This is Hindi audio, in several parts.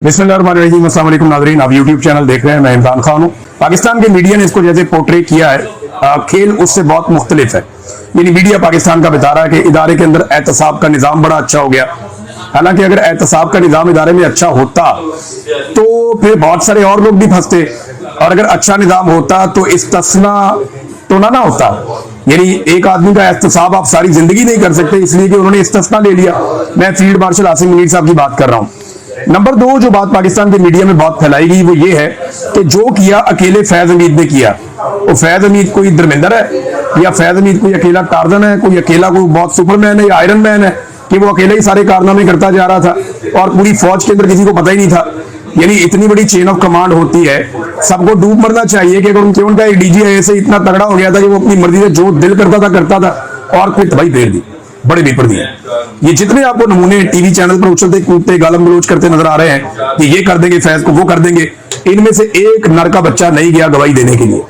बिस्मिल्लाहिर्रहमानिर्रहीम। अस्सलाम वालेकुम नाज़रीन, आप यूट्यूब चैनल देख रहे हैं। मैं इमरान खान हूँ। पाकिस्तान के मीडिया ने इसको जैसे पोर्ट्रे किया है, खेल उससे बहुत मुख्तलिफ है। यानी मीडिया पाकिस्तान का बता रहा है कि इदारे के अंदर एहतसाब का निज़ाम बड़ा अच्छा हो गया। हालांकि अगर एहतसाब का निज़ाम इदारे में अच्छा होता तो फिर बहुत सारे और लोग भी फंसते, और अगर अच्छा निज़ाम होता तो इस्तिस्ना तो ना होता। यानी एक आदमी का एहतसाब आप सारी जिंदगी नहीं कर सकते, इसलिए कि उन्होंने इस्तिस्ना ले लिया। मैं फील्ड मार्शल आसिम मुनीर साहब की बात कर रहा हूँ। नंबर दो, जो बात पाकिस्तान के मीडिया में बहुत फैलाई गई वो ये है कि जो किया अकेले फैज हमीद ने किया। वो फैज हमीद कोई धर्मेंद्र है, या फैज हमीद कोई अकेला टार्जन है, कोई अकेला कोई बहुत सुपरमैन है या आयरन मैन है कि वो अकेले ही सारे कारनामे करता जा रहा था और पूरी फौज के अंदर किसी को पता ही नहीं था। यानी इतनी बड़ी चेन ऑफ कमांड होती है, सबको डूब मरना चाहिए कि अगर उनका एक डीजीआई से इतना तगड़ा हो गया था कि वो अपनी मर्जी से जो दिल करता था और फिर तबाही फेर दी, बड़े बेपर दिए। ये जितने आपको नमूने टीवी चैनल पर उछलते कूदते गालम गलोच करते नजर आ रहे हैं कि ये कर देंगे फैज को, वो कर देंगे, इनमें से एक नर का बच्चा नहीं गया गवाही देने के लिए।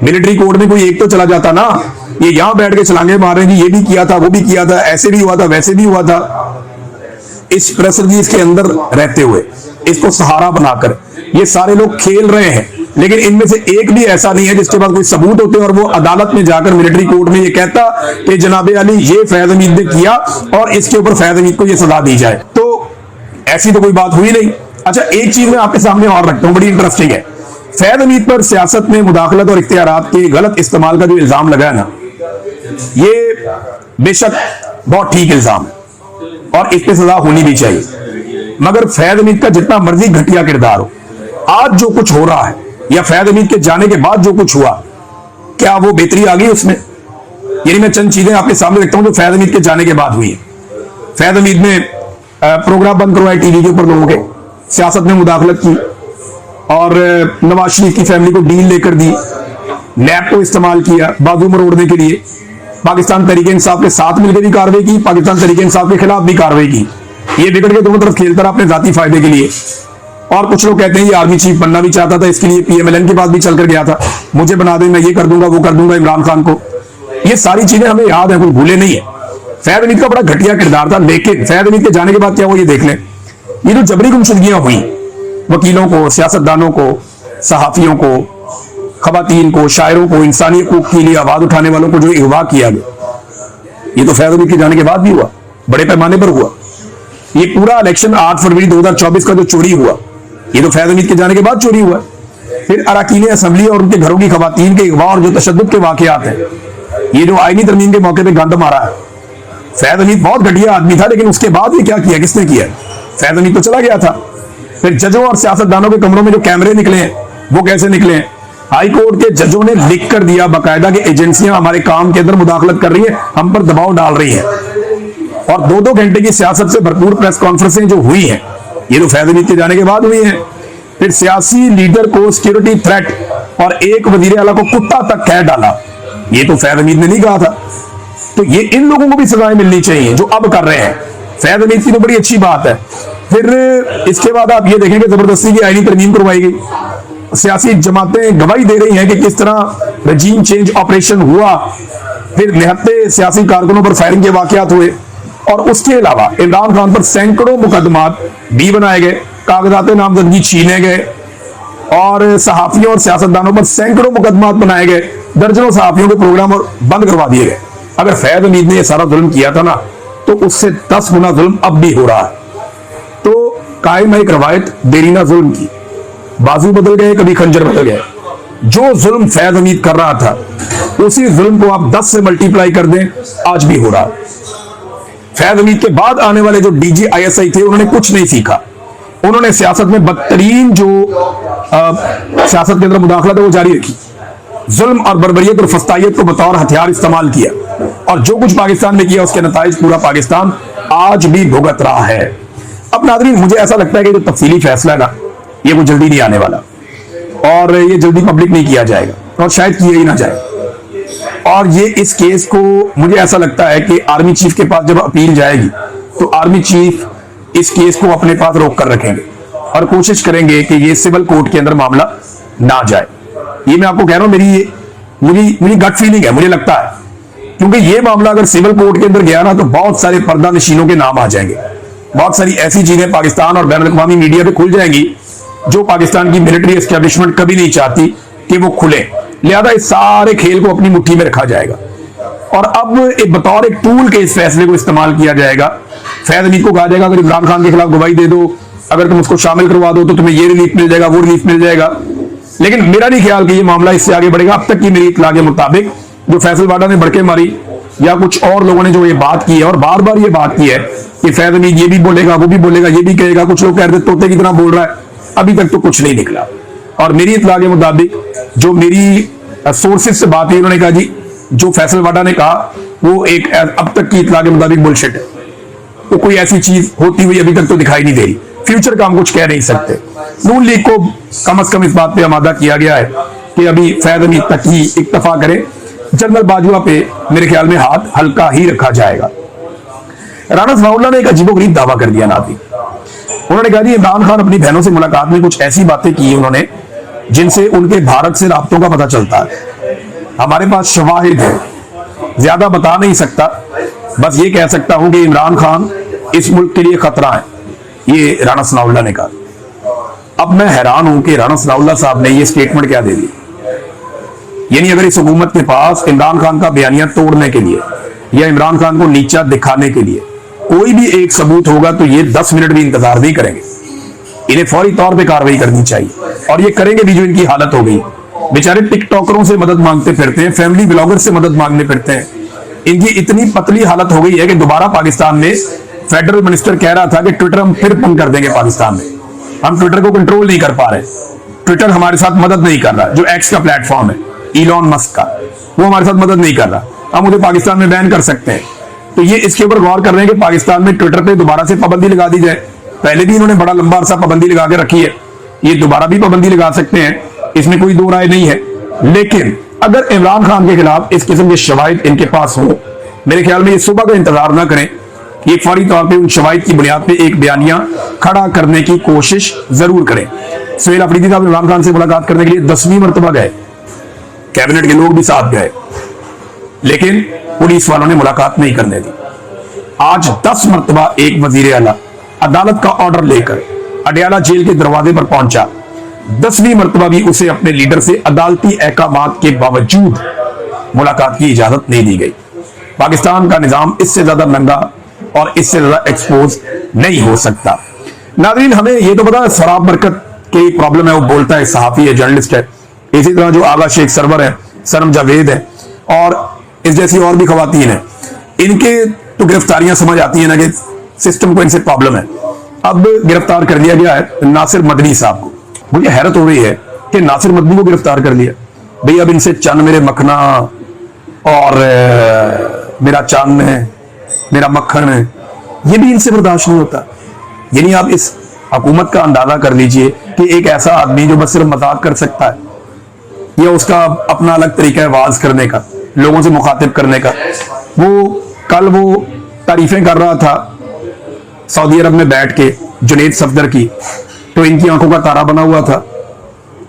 मिलिट्री कोर्ट में कोई एक तो चला जाता ना। ये यहां बैठ के छलांगे मार रहे हैं, ये भी किया था, वो भी किया था, ऐसे भी हुआ था, वैसे भी हुआ था। इस प्रेस रिलीज के अंदर रहते हुए इसको सहारा बनाकर ये सारे लोग खेल रहे हैं, लेकिन इनमें से एक भी ऐसा नहीं है जिसके पास कोई सबूत होते और वो अदालत में जाकर मिलिट्री कोर्ट में ये कहता कि जनाबे अली ये फैज हमीद ने किया और इसके ऊपर फैज हमीद को ये सजा दी जाए। तो ऐसी तो कोई बात हुई नहीं। अच्छा, एक चीज मैं आपके सामने और रखता हूं, बड़ी इंटरेस्टिंग है। फैज हमीद पर सियासत में मुदाखलत और इख्तियारात के गलत इस्तेमाल का जो इल्जाम लगा है ना, ये बेशक बहुत ठीक इल्जाम है और इस पर सजा होनी भी चाहिए। मगर फैज हमीद का जितना मर्जी घटिया किरदार हो, आज जो कुछ हो रहा है या फैज हमीद के जाने के बाद जो कुछ हुआ, क्या वो बेहतरी आ गई उसमें? यानी मैं चंद चीजें आपके सामने रखता हूं जो फैज हमीद के जाने के बाद हुई है। फैज हमीद ने प्रोग्राम बंद करवाए टीवी के ऊपर लोगों के, सियासत में मुदाखलत की और नवाज शरीफ की फैमिली को डील लेकर दी, नैब को इस्तेमाल किया बाजू मरोड़ने के लिए। पाकिस्तान तहरीक इंसाफ के साथ मिलकर भी कार्रवाई की, पाकिस्तान तहरीक इंसाफ के खिलाफ भी कार्रवाई की। ये बिगड़ के दोनों तरफ खेलता रहा अपने जाती फायदे के लिए। और कुछ लोग कहते हैं ये आर्मी चीफ बनना भी चाहता था, इसके लिए पीएमएलएन के पास भी चलकर गया था, मुझे बना दे, मैं ये कर दूंगा वो कर दूंगा इमरान खान को। ये सारी चीजें हमें याद है, कोई भूले नहीं है। फैज हमीद का बड़ा घटिया किरदार था, लेकिन फैज हमीद के जाने के बाद क्या हुआ ये देख लें। ये जो जबरी गुमशुदगियां हुई, वकीलों को, सियासतदानों को, सहाफियों को, खवातीन को, शायरों को, इंसानी हकूक के लिए आवाज उठाने वालों को जो अगवा किया गया, ये तो फैज हमीद के जाने के बाद भी हुआ, बड़े पैमाने पर हुआ। ये पूरा इलेक्शन 8 फरवरी 2024 का जो चोरी हुआ, ये तो फैज हमीद के जाने के बाद चोरी हुआ। फिर अरकान असम्बली और उनके घरों की खवातीन के अगवा और जो तशद्दुद के वाकयात हैं, ये जो आईनी तरमीम के मौके पे गंद मारा है। फैज हमीद बहुत घटिया आदमी था, लेकिन उसके बाद ये क्या किया, किसने किया? फैज हमीद तो चला गया था। फिर जजों और सियासतदानों के कमरों में जो कैमरे निकले हैं वो कैसे निकले हैं? हाई कोर्ट के जजों ने लिख कर दिया बाकायदा कि एजेंसियां हमारे काम के अंदर मुदाखलत कर रही है, हम पर दबाव डाल रही है। और 2-2 घंटे की सियासत से भरपूर प्रेस कॉन्फ्रेंसें जो हुई हैं, ये तो फैज हमीद के जाने के बाद हुई हैं। फिर सियासी लीडर को सिक्योरिटी थ्रेट और एक वजीर आला को कुत्ता तक कह डाला, ये तो फैज हमीद ने नहीं कहा था। तो ये इन लोगों को भी सजाएं मिलनी चाहिए जो अब कर रहे हैं। फैज हमीद की तो बड़ी अच्छी बात है। फिर इसके बाद आप ये देखेंगे जबरदस्ती की आईनी तरमीम करवाई गई। सियासी जमातें गवाही दे रही हैं कि किस तरह रजीम चेंज ऑपरेशन हुआ। फिर निहत्ते सियासी कारकुनों पर फायरिंग के वाकयात हुए और उसके अलावा इमरान खान पर सैकड़ों मुकदमात भी बनाए गए, कागजात नामजदगी छीने गए और सहाफियों और सियासतदानों पर सैकड़ों मुकदमात बनाए गए, दर्जनों सहाफियों के प्रोग्राम और बंद करवा दिए गए। अगर फैज हमीद ने यह सारा जुल्म किया था ना, तो उससे 10 गुना जुल्म अब भी हो रहा है। तो कायम है एक रवायत देरीना जुल्म की, बाजू बदल गए, कभी खंजर बदल गए। जो जुल्म फैज हमीद कर रहा था, उसी जुल्म को आप 10 से मल्टीप्लाई कर दें, आज भी हो रहा है। फैज हमीद के बाद आने वाले जो DGISI थे, उन्होंने कुछ नहीं सीखा। उन्होंने सियासत में बदतरीन जो सियासत के अंदर मुदाखलत है वो जारी रखी, जुल्म और बर्बरियत और फस्तायत को बतौर हथियार इस्तेमाल किया, और जो कुछ पाकिस्तान में किया उसके नताइज पूरा पाकिस्तान आज भी भुगत रहा है। अब नाज़रीन, मुझे ऐसा लगता है कि जो तफसीली फैसला है ना, ये वो जल्दी नहीं आने वाला और ये जल्दी पब्लिक नहीं किया जाएगा और शायद किया ही ना जाए। और ये इस केस को मुझे ऐसा लगता है कि आर्मी चीफ के पास जब अपील जाएगी तो आर्मी चीफ इस केस को अपने पास रोक कर रखेंगे और कोशिश करेंगे कि ये सिविल कोर्ट के अंदर मामला ना जाए। ये मैं आपको कह रहा हूं, मेरी गट फीलिंग है, मुझे लगता है, क्योंकि ये मामला अगर सिविल कोर्ट के अंदर गया ना तो बहुत सारे पर्दा नशीनों के नाम आ जाएंगे। बहुत सारी ऐसी चीजें पाकिस्तान और बैनुल-अक़वामी मीडिया पे खुल जाएंगी जो पाकिस्तान की मिलिट्री एस्टेब्लिशमेंट कभी नहीं चाहती कि वो खुले। लिहाजा इस सारे खेल को अपनी मुट्ठी में रखा जाएगा और अब बतौर एक टूल के इस फैसले को इस्तेमाल किया जाएगा। फैज हमीद को कहा जाएगा अगर इमरान खान के खिलाफ गवाही दे दो, अगर तुम उसको शामिल करवा दो तो तुम्हें ये रिलीफ मिल जाएगा, वो रिलीफ मिल जाएगा। लेकिन मेरा नहीं ख्याल कि ये मामला इससे आगे बढ़ेगा। अब तक की मेरी इत्तला के मुताबिक जो फैसल वाडा ने भड़के मारी या कुछ और लोगों ने जो ये बात की है और बार बार ये बात की है कि फैज हमीद ये भी बोलेगा, वो भी बोलेगा, ये भी कहेगा, कुछ लोग कह रहे थे तोते की तरह बोल रहा है, अभी तक तो कुछ नहीं निकला। और मेरी इत्तला के मुताबिक जो मेरी सोर्सेज से बात है, उन्होंने कहा जी जो फैसल वाडा ने कहा वो एक अब तक की इत्तला के मुताबिक बुलशिट है, तो कोई ऐसी चीज होती हुई अभी तक तो दिखाई नहीं दे रही। फ्यूचर का हम कुछ कह नहीं सकते। नून लीग को कम से कम इस बात पे आमादा किया गया है कि अभी फैज हमीद तक ही इक्तफा करें, जनरल बाजवा पे मेरे ख्याल में हाथ हल्का ही रखा जाएगा। राणा सनाउल्लाह ने एक अजीबोगरीब दावा कर दिया नादी। उन्होंने कहा जी इमरान खान अपनी बहनों से मुलाकात में कुछ ऐसी बातें की उन्होंने जिनसे उनके भारत से राब्तों का पता चलता है। हमारे पास शवाहिद है, ज्यादा बता नहीं सकता, बस ये कह सकता हूं कि इमरान खान इस मुल्क के लिए खतरा है, ये राणा सनाउल्लाह ने कहा। अब मैं हैरान हूं कि राणा सनाउल्लाह साहब ने ये स्टेटमेंट क्या दे दी। यानी अगर इस हुकूमत के पास इमरान खान का बयानिया तोड़ने के लिए या इमरान खान को नीचा दिखाने के लिए कोई भी एक सबूत होगा तो ये 10 मिनट भी इंतजार नहीं करेंगे, इन्हें फौरी तौर पे कार्रवाई करनी चाहिए और ये करेंगे भी। जो इनकी हालत हो गई, बेचारे टिकटॉकरों से मदद मांगते फिरते हैं, फैमिली ब्लॉगर से मदद मांगने फिरते हैं। इनकी इतनी पतली हालत हो गई है कि दोबारा पाकिस्तान में फेडरल मिनिस्टर कह रहा था कि ट्विटर हम फिर बंद कर देंगे पाकिस्तान में, हम ट्विटर को कंट्रोल नहीं कर पा रहे, ट्विटर हमारे साथ मदद नहीं कर रहा। जो एक्स का प्लेटफॉर्म है इलॉन मस्क का, वो हमारे साथ मदद नहीं कर रहा, हम उसे पाकिस्तान में बैन कर सकते हैं। तो ये इसके ऊपर गौर कर रहे हैं कि पाकिस्तान में ट्विटर पे दोबारा से पाबंदी लगा दी जाए। पहले भी इन्होंने बड़ा लंबा अरसा पाबंदी लगा के रखी है, ये दोबारा भी पाबंदी लगा सकते हैं, इसमें कोई दो राय नहीं है। लेकिन अगर इमरान खान के खिलाफ इस किस्म के शवाहिद इनके पास हो, मेरे ख्याल में ये सुबह का इंतजार ना करें, ये फौरी तौर पे उन शवाहिद की बुनियाद पे एक बयानिया खड़ा करने की कोशिश जरूर करें। सुहेल अफरीदी साहब इमरान खान से मुलाकात करने के लिए 10वीं मरतबा गए, कैबिनेट के लोग भी साथ गए, लेकिन पुलिस वालों ने मुलाकात नहीं करने दी। आज 10 मरतबा एक वजीर आला अदालत का ऑर्डर लेकर अडयाला जेल के दरवाजे पर पहुंचा, 10वीं मरतबा भी उसे अपने लीडर से अदालती अहकामात के बावजूद मुलाकात की इजाजत नहीं दी गई। पाकिस्तान का निजाम इससे ज्यादा महंगा और इससे ज्यादा एक्सपोज नहीं हो सकता। नाज़रीन, हमें ये तो पता है फराब बरकत की प्रॉब्लम है, वो बोलता है, सहाफी है, जर्नलिस्ट है। इसी तरह जो आगा शेख सरवर है, सरम जावेद है और इस जैसी और भी खवातीन है, इनके तो गिरफ्तारियां समझ आती है ना कि सिस्टम को इनसे प्रॉब्लम है। अब गिरफ्तार कर लिया गया है नासिर मदनी साहब को। मुझे हैरत हो रही है कि नासिर मदनी को गिरफ्तार कर लिया। भाई अब इनसे चन्न मेरे मखना और मेरा चन्न मेरा मक्खन, ये भी इनसे बर्दाश्त नहीं होता। यानी आप इस हुकूमत का अंदाजा कर लीजिए कि एक ऐसा आदमी जो बस सिर्फ मजाक कर सकता है या उसका अपना अलग तरीका है वाज करने का, लोगों से मुखातिब करने का। कल वो तारीफें कर रहा था सऊदी अरब में बैठ के जुनैद सफदर की, तो इनकी आंखों का तारा बना हुआ था,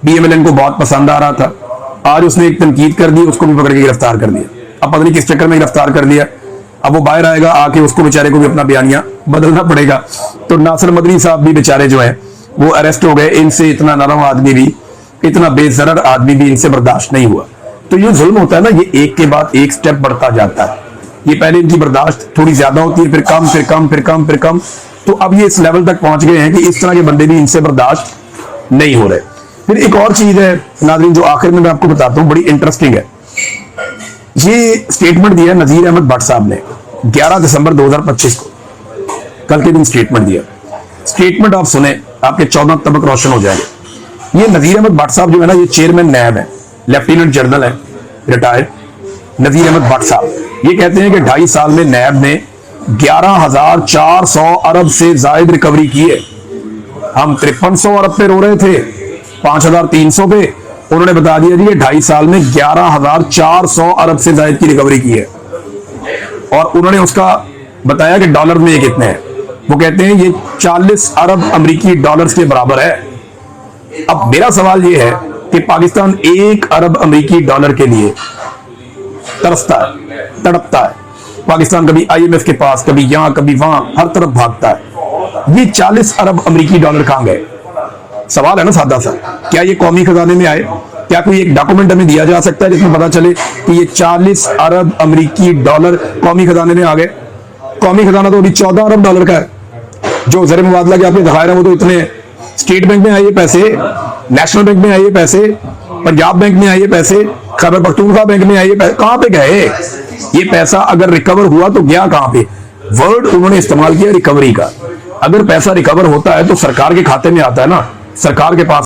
BMLN को बहुत पसंद आ रहा था। आज उसने एक तनकीद कर दी, उसको भी पकड़ के गिरफ्तार कर दिया। अब पता नहीं किस चक्कर में गिरफ्तार कर दिया, अब वो बाहर आएगा, आके उसको बेचारे को भी अपना बयानिया बदलना पड़ेगा। तो नासिर मदनी साहब भी बेचारे जो है वो अरेस्ट हो गए। इनसे इतना नरम आदमी भी, इतना बेजरर आदमी भी इनसे बर्दाश्त नहीं हुआ। तो ये जुल्म होता है ना, ये एक के बाद एक स्टेप बढ़ता जाता है। ये पहले इनकी बर्दाश्त थोड़ी ज्यादा होती है, फिर कम, फिर कम, फिर कम, फिर कम। तो अब ये इस लेवल तक पहुंच गए हैं कि इस तरह के बंदे भी इनसे बर्दाश्त नहीं हो रहे। फिर एक और चीज है नाज़रीन जो आखिर में मैं आपको बताता हूं, बड़ी इंटरेस्टिंग है। ये स्टेटमेंट दिया नजीर अहमद भट्ट साहब ने 11 दिसंबर 2025 को, कल के दिन स्टेटमेंट दिया। स्टेटमेंट आप सुने, आपके 14 तबक रोशन हो जाएंगे। ये नजीर अहमद भट्ट साहब जो है ना, ये चेयरमैन नैब है, लेफ्टिनेंट जनरल है, रिटायर्ड नजीर अहमद भट्ट साहब। ये कहते हैं कि 2.5 साल में नैब ने 11,400 अरब से जायद रिकवरी की है। हम 5300 अरब पे रो रहे थे, 5,300 पे। उन्होंने बता दिया जी ये 2.5 साल में 11,400 अरब से जायद की रिकवरी की है। और उन्होंने उसका बताया कि डॉलर में ये कितने हैं। वो कहते हैं ये 40 अरब अमेरिकी डॉलर्स के बराबर है। अब मेरा सवाल ये है कि पाकिस्तान 1 अरब अमेरिकी डॉलर के लिए तरसता है, तड़पता है। पाकिस्तान कभी IMF के पास, कभी यहां, कभी वहां, हर तरफ भागता है। ये 40 अरब अमेरिकी डॉलर कहां गए? सवाल है ना सादा सा। क्या ये कौमी खजाने में आए? क्या कोई एक डॉक्यूमेंट हमें दिया जा सकता है जिसमें पता चले कि ये 40 अरब अमेरिकी डॉलर कौमी खजाने में आ गए? कौमी खजाना तो अभी 14 अरब डॉलर का है। जो ज़र मुबादला के आपने दिखाया वो तो इतने, स्टेट बैंक में आए ये पैसे, नेशनल बैंक में आए ये पैसे, पंजाब बैंक में आए ये पैसे, खैबर पख्तूनख्वा बैंक में आए ये पैसे, कहां पे गए ये पैसा? अगर रिकवर हुआ तो गया कहां पे? वर्ड उन्होंने इस्तेमाल किया रिकवरी का। अगर पैसा रिकवर होता है तो सरकार के खाते में आता है ना, सरकार के पास